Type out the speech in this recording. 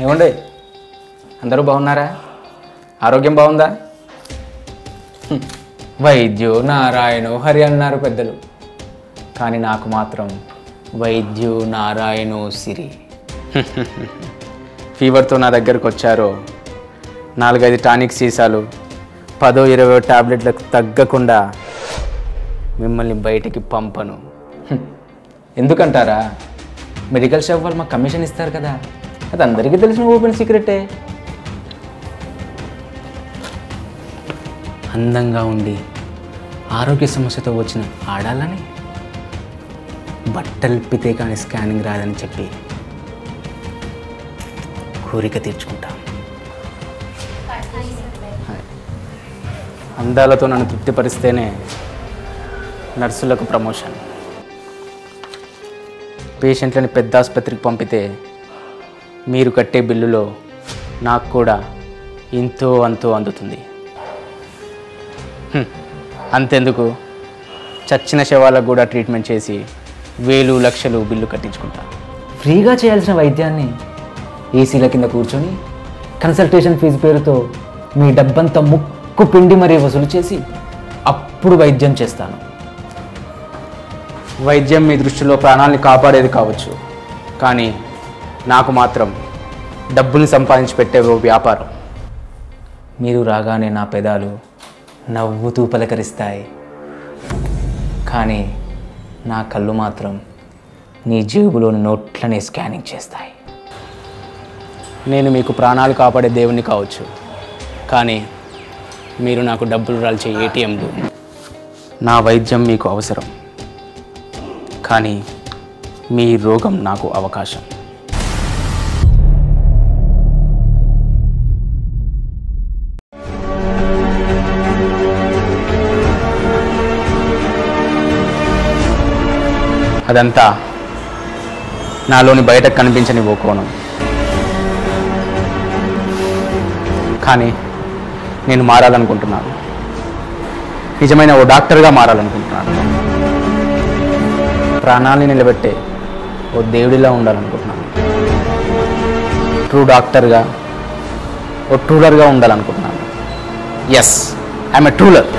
ఏమండి అందరూ బాగున్నారా? ఆరోగ్యం బాగుందా? వైద్యో నారాయణో హరి అన్నారు పెద్దలు, కానీ నాకు మాత్రం వైద్యో నారాయణో సిరి. ఫీవర్తో నా దగ్గరకు వచ్చారో 4-5 టానిక్ సీసాలు 10-20 టాబ్లెట్లకు తగ్గకుండా మిమ్మల్ని బయటికి పంపను. ఎందుకంటారా? మెడికల్ షాప్ వాళ్ళు మాకు కమిషన్ ఇస్తారు కదా, అది అందరికీ తెలిసిన ఓపెన్ సీక్రెటే. అందంగా ఉండి ఆరోగ్య సమస్యతో వచ్చిన ఆడాలని బట్టలు పితే కానీ స్కానింగ్ రాదని చెప్పి కోరిక తీర్చుకుంటాం. అందాలతో నన్ను తృప్తిపరిస్తేనే నర్సులకు ప్రమోషన్. పేషెంట్లని పెద్ద ఆసుపత్రికి పంపితే మీరు కట్టే బిల్లులో నాకు కూడా ఇంతో అంతో అందుతుంది. అంతెందుకు, చచ్చిన శవాలకు కూడా ట్రీట్మెంట్ చేసి 1000 లక్షలు బిల్లు కట్టించుకుంటా. ఫ్రీగా చేయాల్సిన వైద్యాన్ని ఏసీల కింద కూర్చొని కన్సల్టేషన్ ఫీజు పేరుతో మీ డబ్బంతా ముక్కు పిండి మరీ వసూలు చేసి అప్పుడు వైద్యం చేస్తాను. వైద్యం మీ దృష్టిలో ప్రాణాలని కాపాడేది కావచ్చు, కానీ నాకు మాత్రం డబ్బుని సంపాదించి పెట్టే ఓ వ్యాపారం. మీరు రాగానే నా పెదాలు నవ్వుతూ పలకరిస్తాయి, కానీ నా కళ్ళు మాత్రం నీ జేబులోని నోట్లనే స్కానింగ్ చేస్తాయి. నేను మీకు ప్రాణాలు కాపాడే దేవుణ్ణి కావచ్చు, కానీ మీరు నాకు డబ్బులు రాల్చే ఏటీఎంలు. నా వైద్యం మీకు అవసరం, కానీ మీ రోగం నాకు అవకాశం. అదంతా నాలోని బయటకు కనిపించని ఓ కోణం, కానీ నేను మారాలనుకుంటున్నాను. నిజమైన ఓ డాక్టర్గా మారాలనుకుంటున్నాను. ప్రాణాలని నిలబెట్టే ఓ దేవుడిలా ఉండాలనుకుంటున్నాను. ట్రూ డాక్టర్గా, ఓ ట్రూలర్గా ఉండాలనుకుంటున్నాను. Yes, I'm a ట్రూలర్.